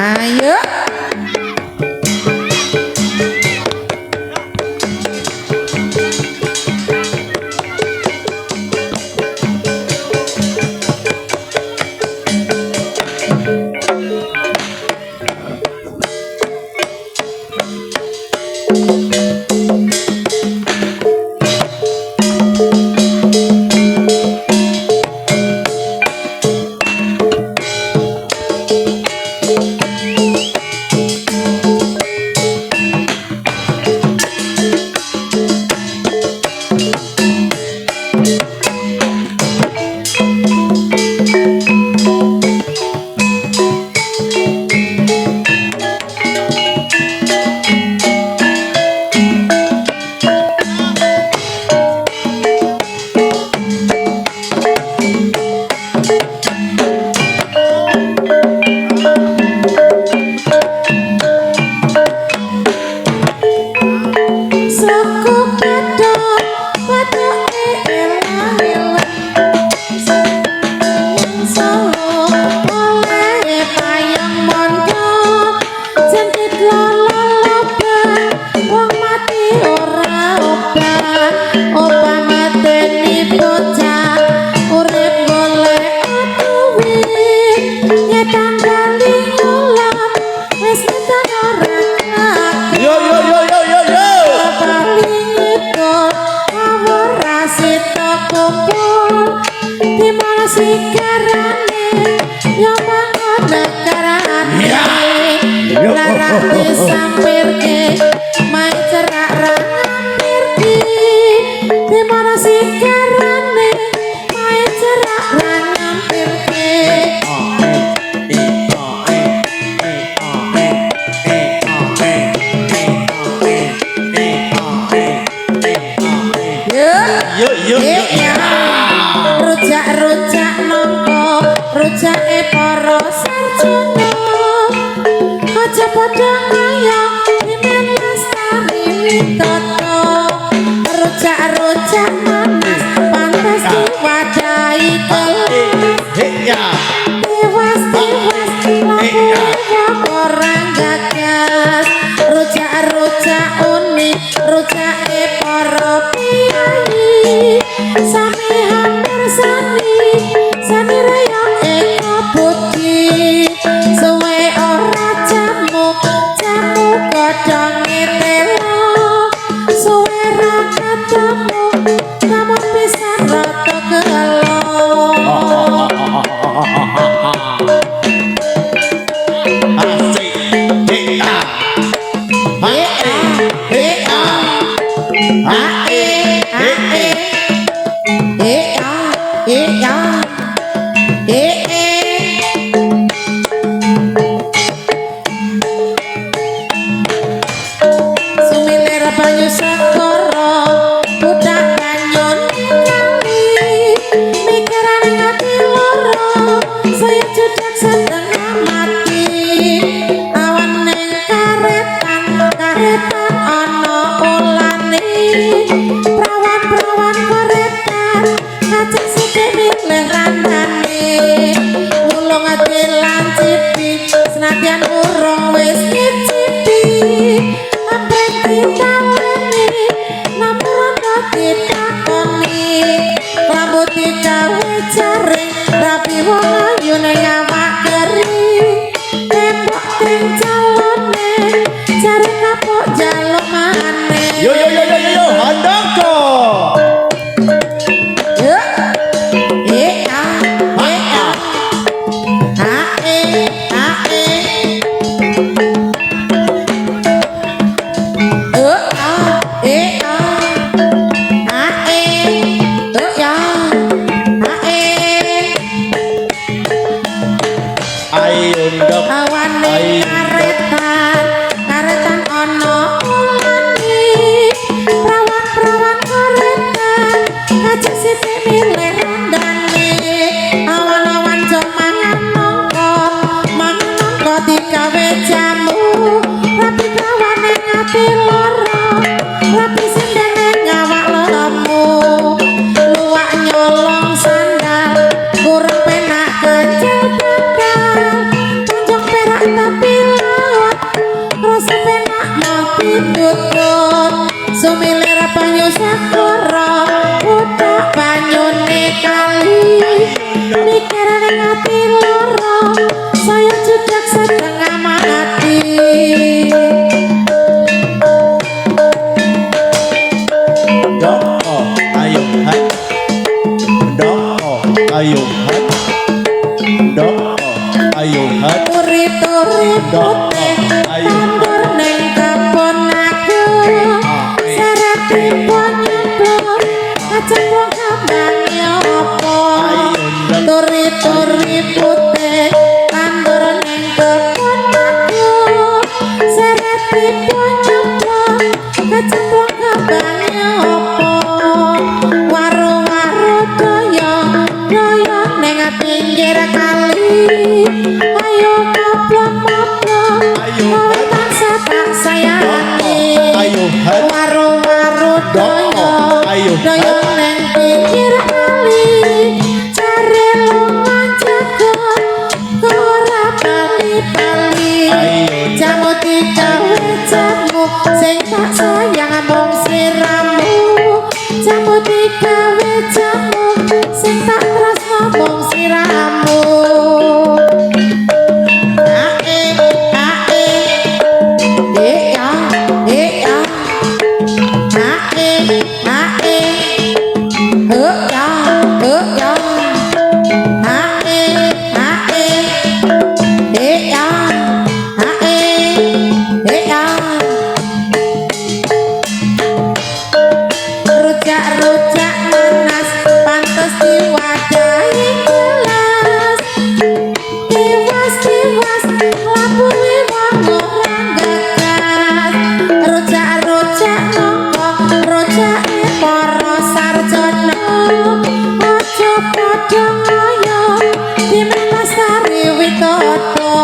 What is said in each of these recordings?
Ayo. Rujak-rujak nongko, rujake para sarjana. Aja padha ngayong dimen lestari witoto. Rujak-rujak manas pantes diwadahi kelas. Tiwas-tiwas lampu orang gagas. Rujak-rujak unik, rujake para piyayi. Sami hampir sani raya eko budi. Suwe ora jamu godhonge telo. Suwe ra ketemu kamu pisan rata gelo. Banyu segara budak banyu ningali mikirane ati loro saya judak setengah mati awan ning karetan ana ulane prawan-prawan karetan ngajak sithik milih randane ulung ati lan cipi senadyan urung wis ngicipi amprek rambut digawe jaring rapi wong ayu ning awak kering tembok ting calone jaring kapok jaluk maneh yo handoko yo awane karetan ana ulane prawan-prawan karetan aja sithik milih randane awan-awan jo mangan nongko digawe jamu rapi kawane ngati loro rapi sendene ngawak lemu luwak nyolong sandal kurang penak kecil tapi sumilir banyu sakura utak banyune kali mikir ning ati loro saya judak setengah mati Doko ayo hat Doko ayo hat Doko ayo hat turi-turi putih tandur ning kebon aku seret tripon nyemplung kacemplung kembang apa turi-turi putih tandur ning kebon aku seret tripon nyemplung kacemplung kembang apa waru-waru doyong ning pinggir kali ayo moplok-moplok tansah tak sayangi ayo hat waru-waru doyong ning pinggir kali cari lunga jagot ora bali-bali jamu digawe jamu sing tak sayang mung sliramu jamu digawe jamu sing tak tresno mung sliramu rujak nanas pantes diwadahi gelas tiwas labune wong orang gagas rujak nongko rujake para sarjana aja padha ngoyo dimenasari witoto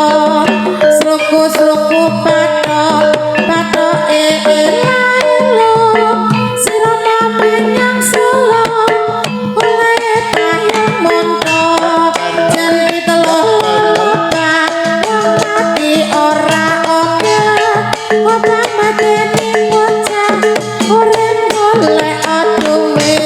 sluku pato elo sirama menyang solo oleh tayang montok jeli telok mati ora oke obang mateni bocah urip golek duit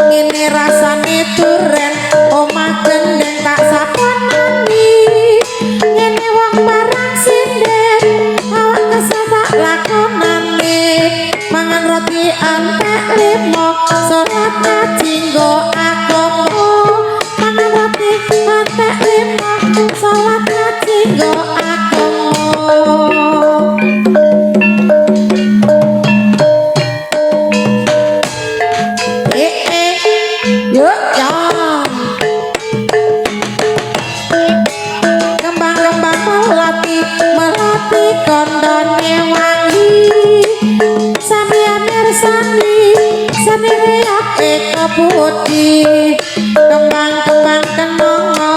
ini rasane duren omah gendeng tak sapanani ngene wong barang sinden awak kesel tak lakonane mangan roti antek limo salat ngaji nggo agama mangan roti antek limo salat ngaji nggo agama yuk jam kembang-kembang melati kondone wangi sampeyan mirsani sani riake kebudi kembang-kembang kenongo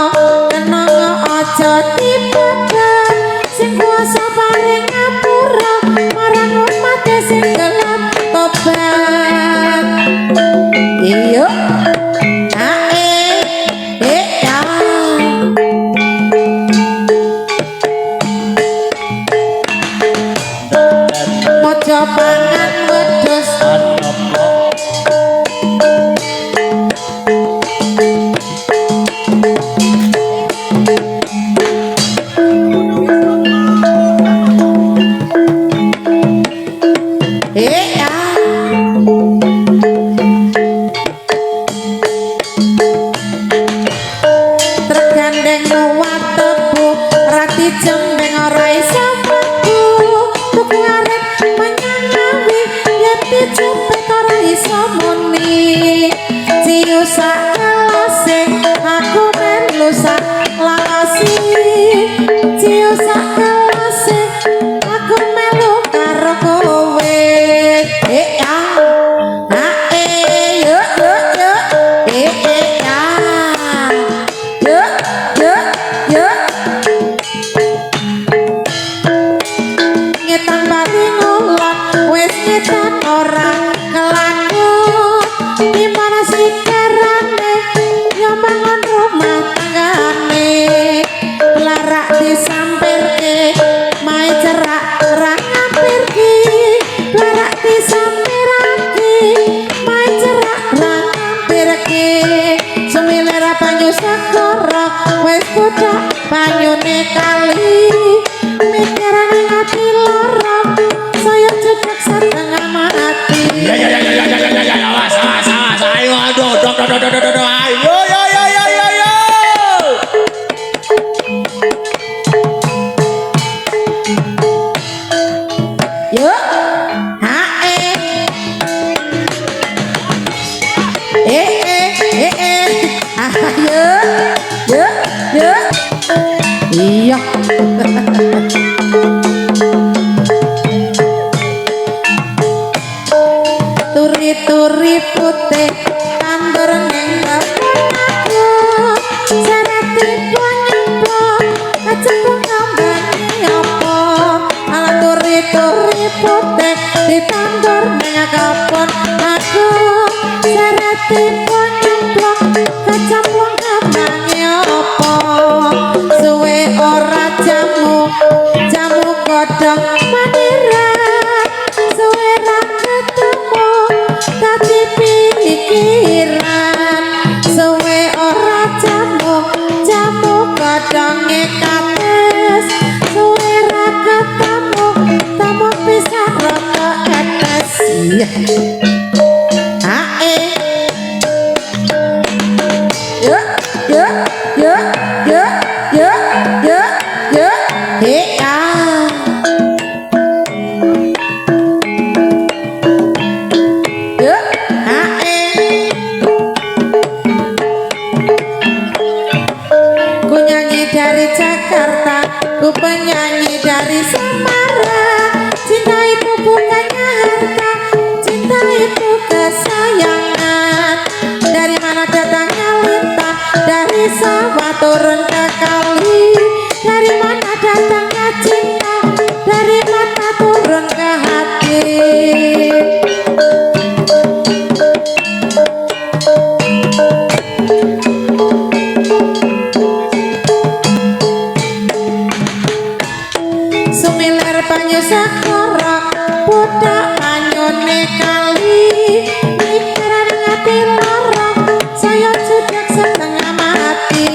aja dipegat sing kuasa paring ngapura marang umat sing gelem tobat iyo mojo pangan wedhus tergandeng nuwat tebu rati jembeng ora iso mlebu tuku arep menyang ngawi yen dicupet ora iso muni ciu sak kelase aku melu sak langasi ciu sak kelase aku melu karo kowe yuk budak banyune kali mikir ning ati lara saya judak setengah mati Ya awas ayo aduh dok ayo yo yuk hae ayo yuk iya turi putih tandur ning aku sarati nyemplung kecemplung ngambane apa ala turi putih ditandur ning kapon aku sarati nyemplung kecemplung ngambane apa suwe ora jamu godhong manira suwe ra ketemu dadi pikiran suwe ora jamu godhonge kates suwe ra ketemu tamu pisah rada etes hae yuk he dari Jakarta, ku penyanyi dari Semarang. Cinta itu bukannya harta, cinta itu kesayangan. Dari mana datangnya lintah, dari sawah turun ke kali. Dari mana datangnya cinta, dari mata turun ke hati. Banyu sakara budak banyune kali mikiran ngati lara saya judak setengah mati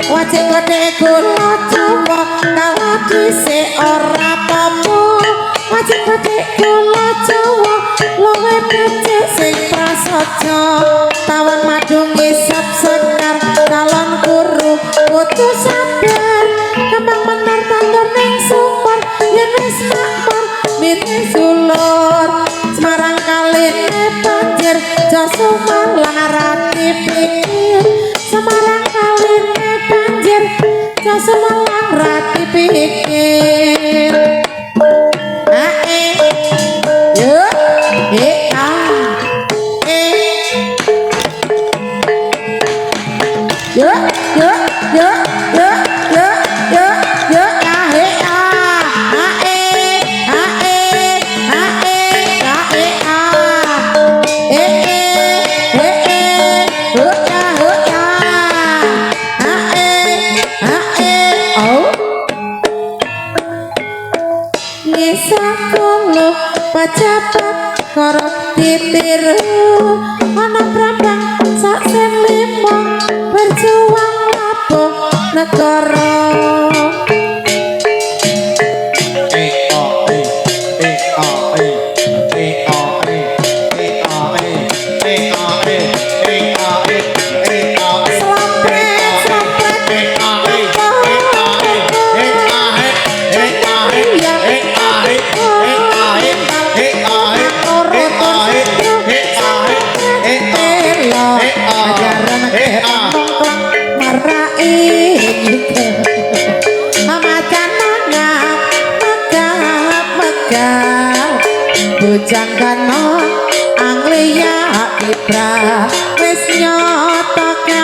wajib gede gula Jawa kalau dhisik ora apa-apa wajib gede gula Jawa luwe becik sing prasaja tawon madu ngisep sekar calon guru kudu sabar kembang menor tandur ning sumur yen wis makmur mirip sulur Semarang kaline banjir Joso malang rati pikir Semarang kaline banjir Joso malang rati pikir yuk Sakolo pacapat korok ditiru ana brambang sak sen limo berjuang labuh negara Bujang kano anglia ibra wis nyotoke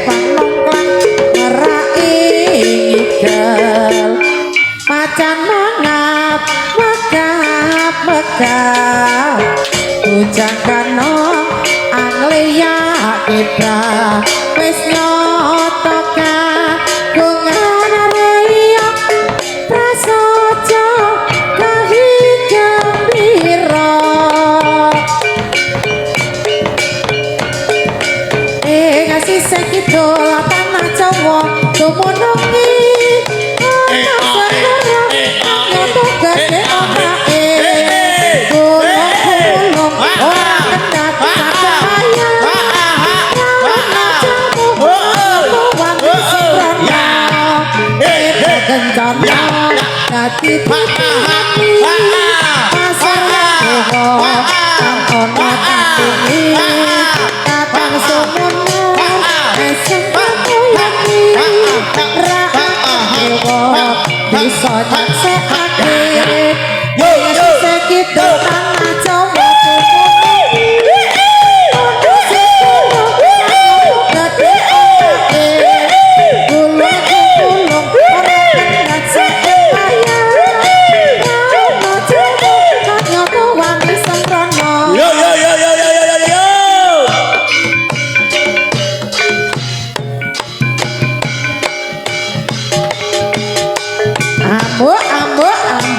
panongklan ngerai ngidel macan mangap megap bujang kanong anglia kita wis nyotoka gungan reya prasaja kahi gembira ngasih sekidul tanah Jawa dumunungi ana gede omake gulung ora kendat cahaya kencana dadi hati pasar leho ana tandingi kapang sumono esem puyani raat bisa nyaksekake yo sekitu tanah Jawa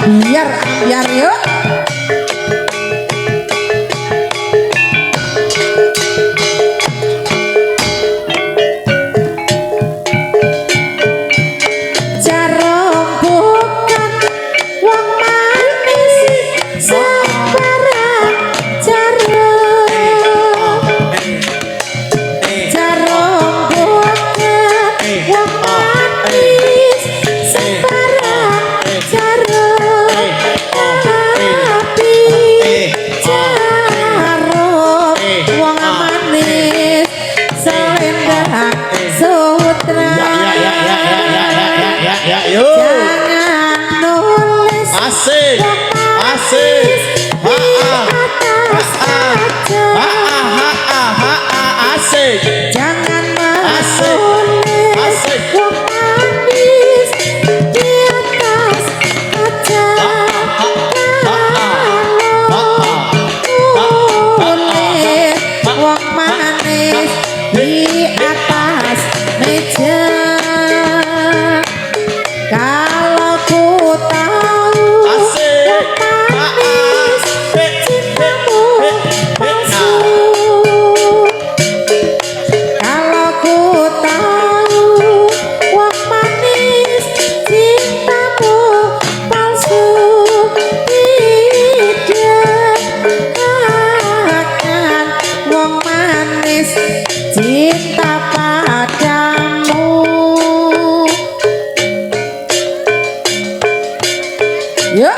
ambiar yuk jarong bukan wong manis sebarang jarong bukan wong manis sebarang jarong wong manis selendang sutra jangan nulis asik asik jangan menulis wong manis di atas kaca nulis wong manis di atas meja kalau ku tahu wong manis cintamu palsu kalau ku tahu wong manis cintamu palsu tidak akan wong manis cinta padamu yuk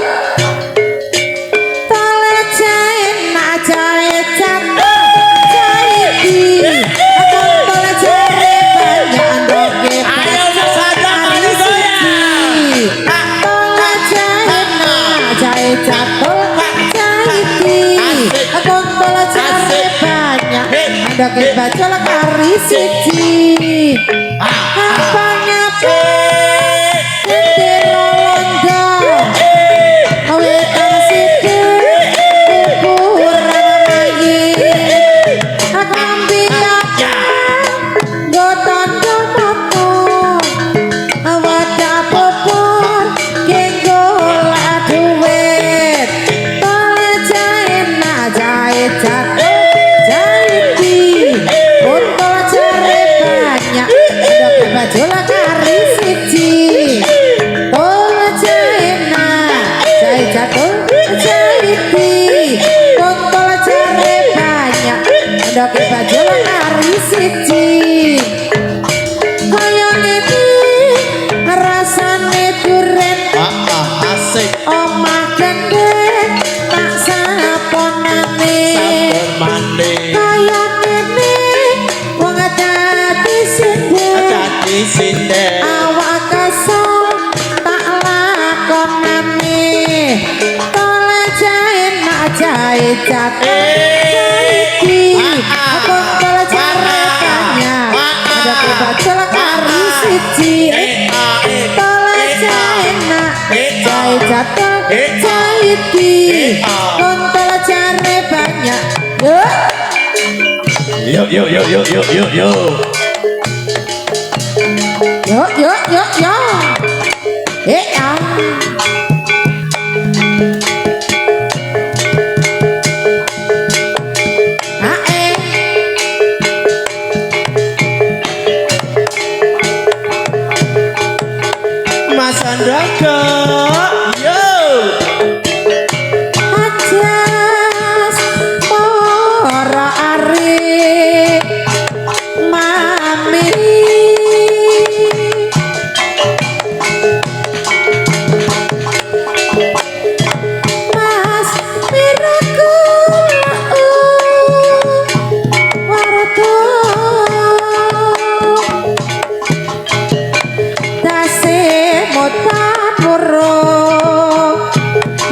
tole jahit nak jahit jatuh jahit di akan tole jahit banyak ndoke ayo saja maju goyang tole jahit nak jahit jatuh jahit di akan tole jahit banyak ndoke bacol kari siji apanya Jola kari siji tola jaina jai jatuh jaiti tola jare banyak ndoke bajola kari siji kaya ngene rasane duren asik omah gendeng tak saponane mandi kaya ngene wong dadi sindeng bacol kari siji tole enak jahe jatuh jahe di kontol jare banyak Yuk yuk yuk yuk yuk yuk yuk. Yo. Ya. Mas Andaka. Yo. Ajas para ari mami Mas miraku warto dase motan muro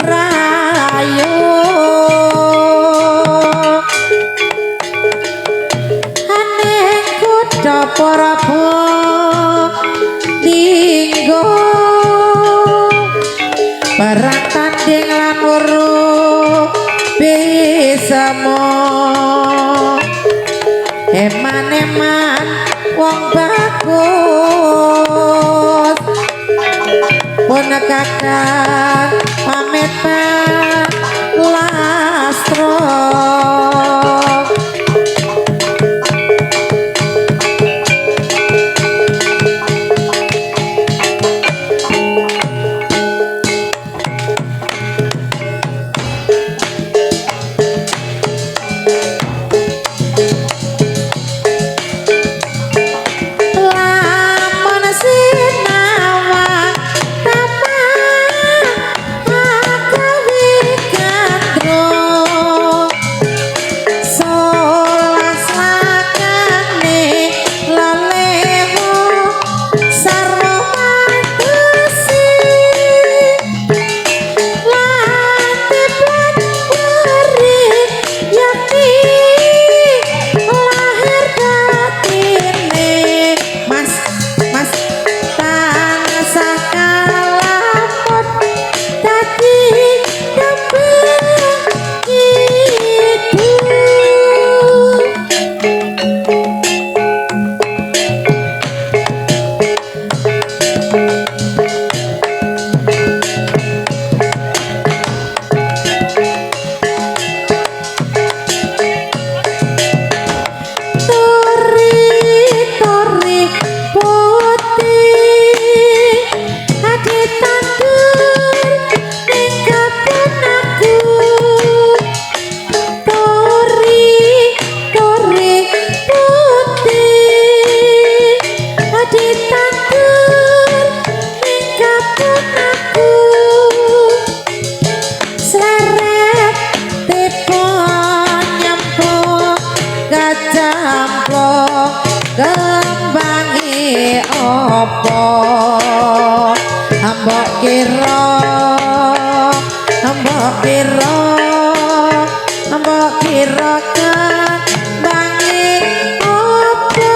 rayo aneh kuda porabo dinggo barang tanding lan muro besamo eman-eman wong bagus pun kakak pamit pan lastro lamun sinawa taman agawi gandro solas lakane lalewo sarwa besi lantiplan warit yakti lahir batine mas tansah kalamut dadi kembang hidup tori putih adi tandur ning kebon aku tori putih adi tandur ning kebon aku seret tipe nyemplung kecamplung kembangi opo mbok kira kembangi opo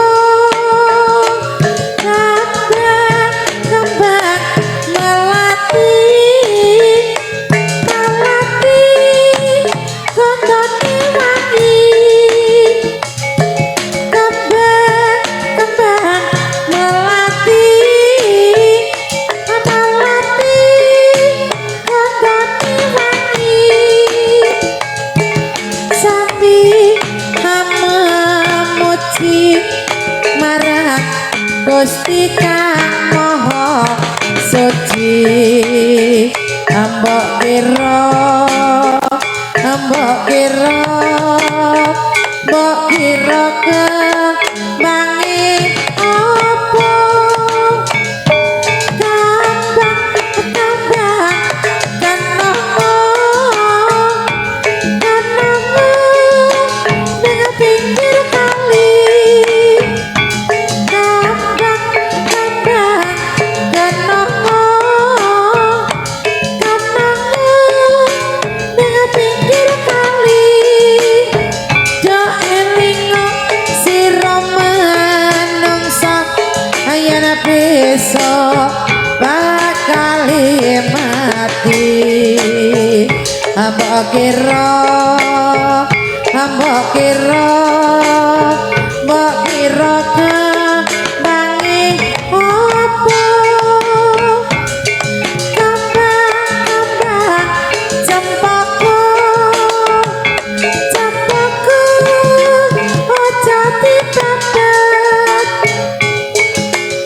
kembang melati kontone wangi kembang melati kontone wangi sambi memuji marang Gusti Kang Maha Suci mbok kira kembangi apa kembang kenapa dengan pinggir kali kembang kenapa kira mbok kira nanging apa kembang cempaka aja dipepet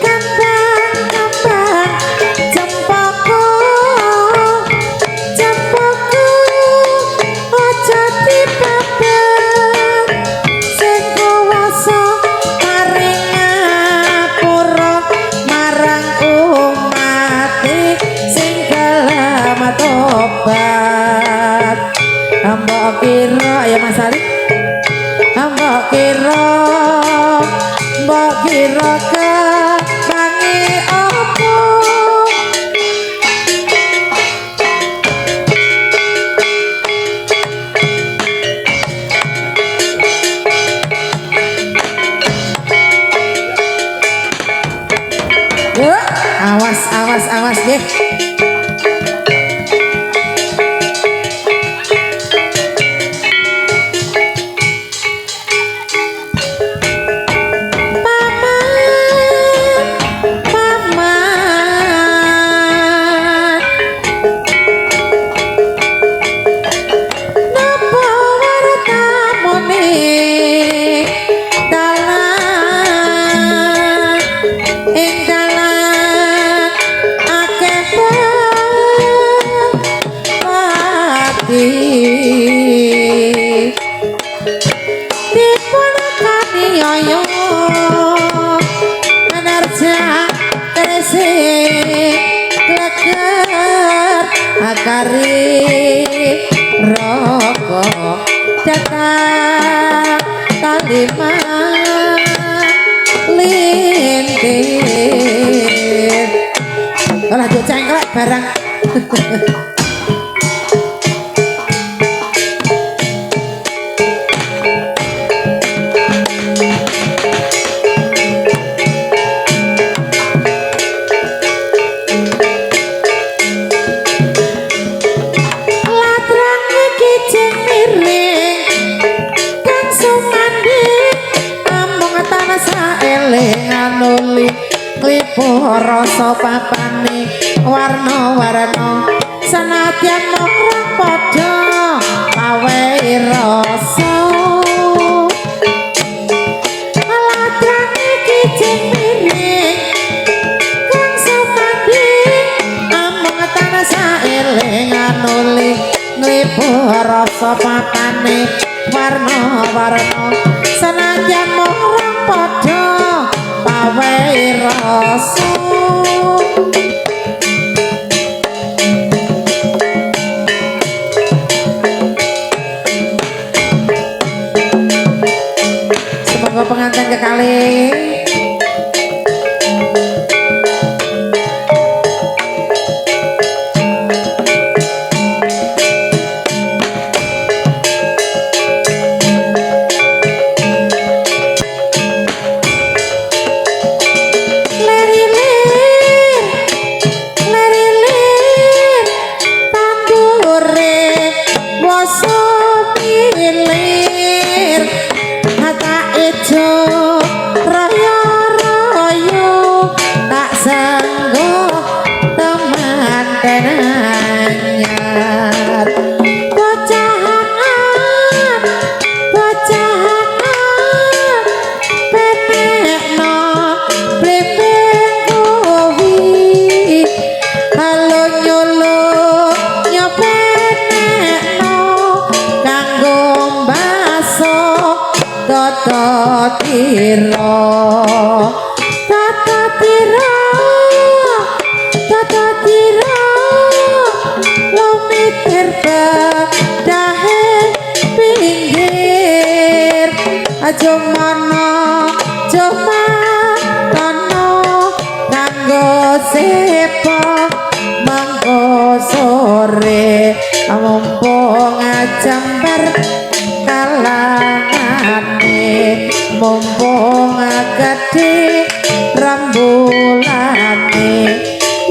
kembang cempaka aja dipepet sing kuwasa maring ngapura marang umat sing gelem tobat mbok kira ya Mas Ali mbok kira kebangi apa yuk awas nggih dipunakani ayo menerja kresik kleger akari rokok datang kalimat lintir lanjut cengklek barang rasa papane warna-warna senadyan ora padha pawehi rasa aladrang iki cipiring kang sumandi amung tansah eling anuli nglipu rasa papane warna-warna senadyan ora padha pawehi rasa semoga pengantin kekali tata tira lumitir bedahe pinggir ajumana jumatana kanggo sepa mangko sore mumpung jembar kalangane mumpung gedhe rembulane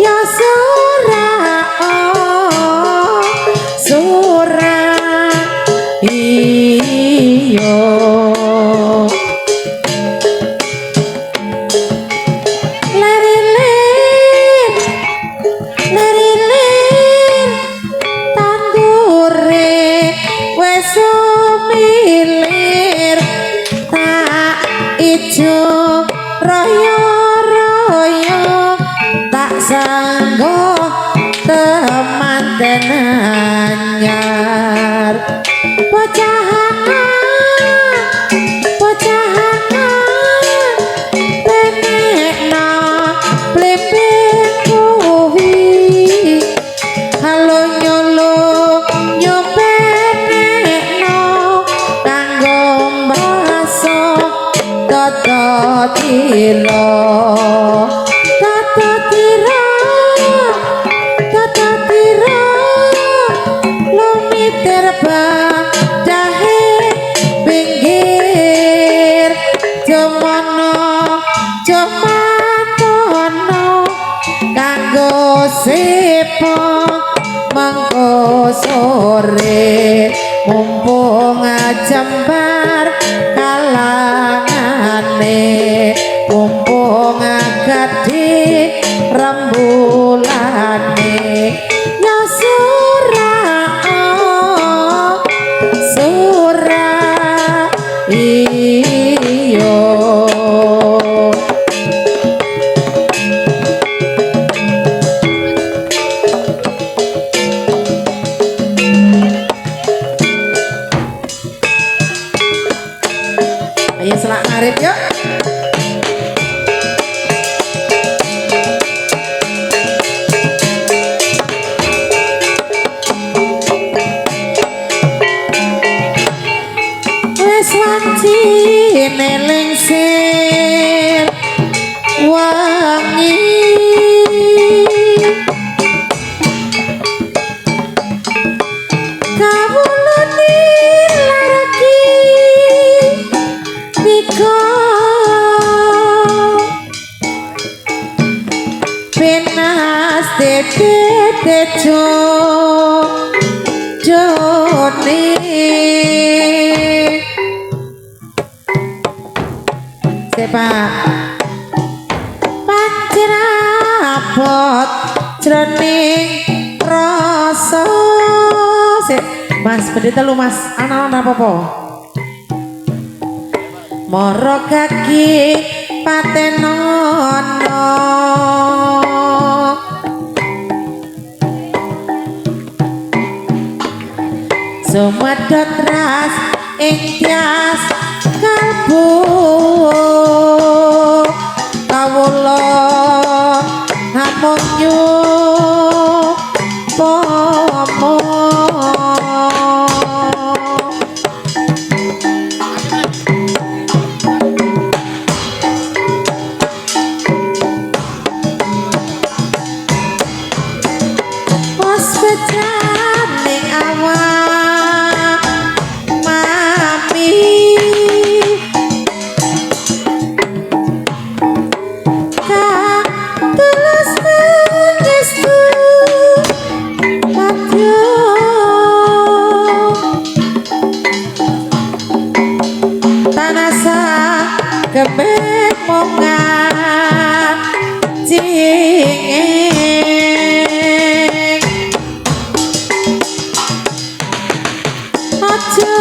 ya surah Mangko sore mumpung jembar kalangane mumpung gede rembulane ya surah iyo. Ayo selak ngarep yuk. Wes wanci nelingsir wangi kawulane lagi Niko penas tete jone sepak pancen abot jroning rasa Mas pendeta lu Mas ana apa-apa moro kaki patenono sumedhot ras ing tias kalbu kawula namung nyupomo kebek mongan cingeng aja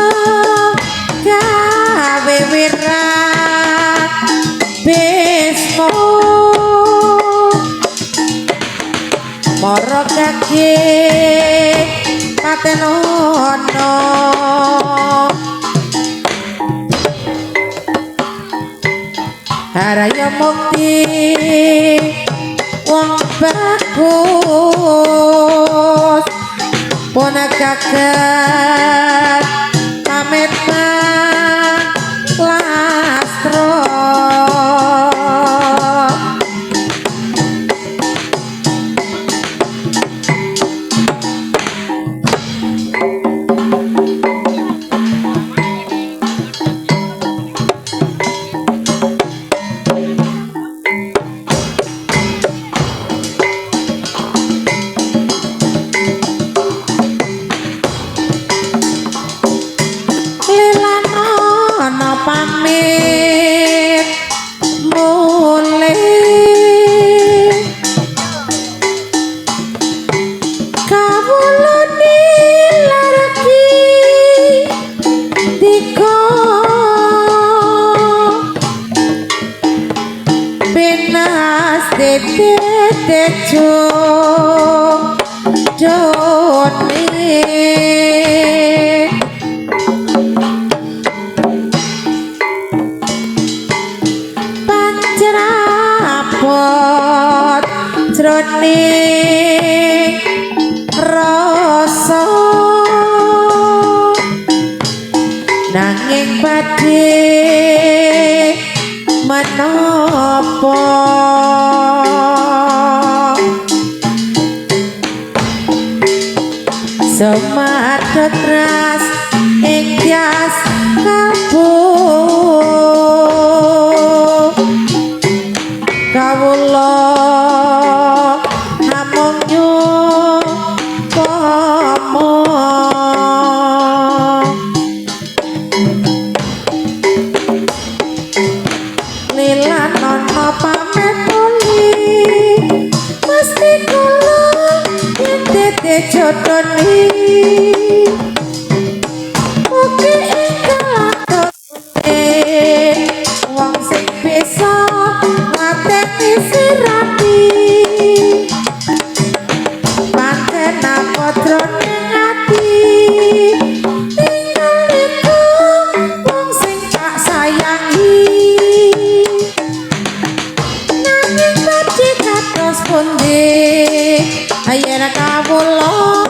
gawe wirat bismo moro kaki patenono haraya mukti wong bagus pun kaget pamit lastro pamit mulai kawulane lagi diko penas tete jone abot jroning rasa nanging badhe menapa semadot ras ing tias kabeh kawula namung nyuwun lilan ana pamit muli mesti kula dite jodoni mugi ingkang wong sing bisa ngateni sirati pancen apa jroning ati tinggal iku wong sing tak sayangi nanging badhe kados pundi yen kawula